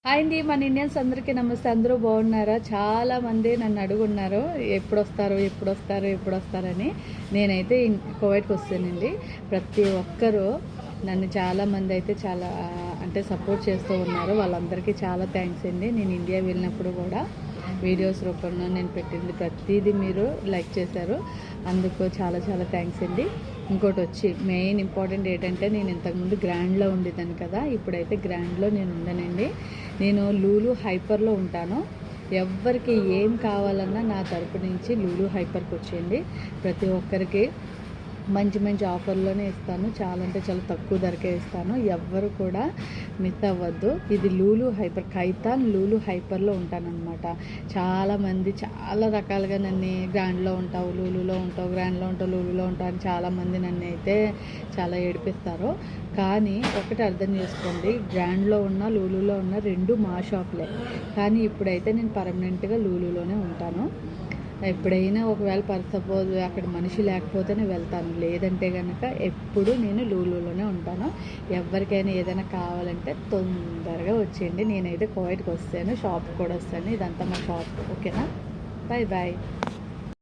Hi అండి, మన Indians అందరికీ నమస్తే. అందరూ బాగున్నారా? చాలామంది నన్ను అడుగున్నారు ఎప్పుడొస్తారని. నేనైతే కువైట్కి వస్తానండి. ప్రతి ఒక్కరూ నన్ను చాలామంది అయితే అంటే సపోర్ట్ చేస్తూ ఉన్నారు. వాళ్ళందరికీ చాలా థ్యాంక్స్ అండి. నేను ఇండియా వెళ్ళినప్పుడు కూడా వీడియోస్ రూపంలో నేను పెట్టింది ప్రతిదీ మీరు లైక్ చేశారు. అందుకు చాలా చాలా థ్యాంక్స్ అండి. ఇంకోటి వచ్చి మెయిన్ ఇంపార్టెంట్ ఏంటంటే, నేను ఇంతకుముందు గ్రాండ్లో ఉండేదాన్ని కదా, ఇప్పుడైతే గ్రాండ్లో నేను ఉండనండి. నేను లూలు హైపర్లో ఉంటాను. ఎవరికి ఏం కావాలన్నా నా తరపు నుంచి లూలు హైపర్కి వచ్చేయండి. ప్రతి ఒక్కరికి మంచి మంచి ఆఫర్లోనే ఇస్తాను. చాలా అంటే చాలా తక్కువ ధరకే ఇస్తాను. ఎవ్వరు కూడా మిస్ అవ్వద్దు. ఇది లూలు హైపర్, ఖైతాన్ లూలు హైపర్లో ఉంటానన్నమాట. చాలామంది చాలా రకాలుగా నన్ను గ్రాండ్లో ఉంటావు, లూలులో ఉంటావు, గ్రాండ్లో ఉంటావు, లూలులో ఉంటావు అని చాలామంది నన్ను అయితే చాలా ఏడిపిస్తారు. కానీ ఒకటి అర్థం చేసుకోండి, గ్రాండ్లో ఉన్న లూలులో ఉన్న రెండు మా షాప్లే. కానీ ఇప్పుడైతే నేను పర్మనెంట్గా లూలులోనే ఉంటాను. ఎప్పుడైనా ఒకవేళ సపోజ్ అక్కడ మనిషి లేకపోతేనే వెళ్తాను, లేదంటే కనుక ఎప్పుడు నేను లూలులోనే ఉంటాను. ఎవరికైనా ఏదైనా కావాలంటే తొందరగా వచ్చేయండి. నేనైతే కువైట్కి వస్తాను, షాప్కి కూడా వస్తాను. ఇదంతా మా షాప్. ఓకేనా? Bye bye.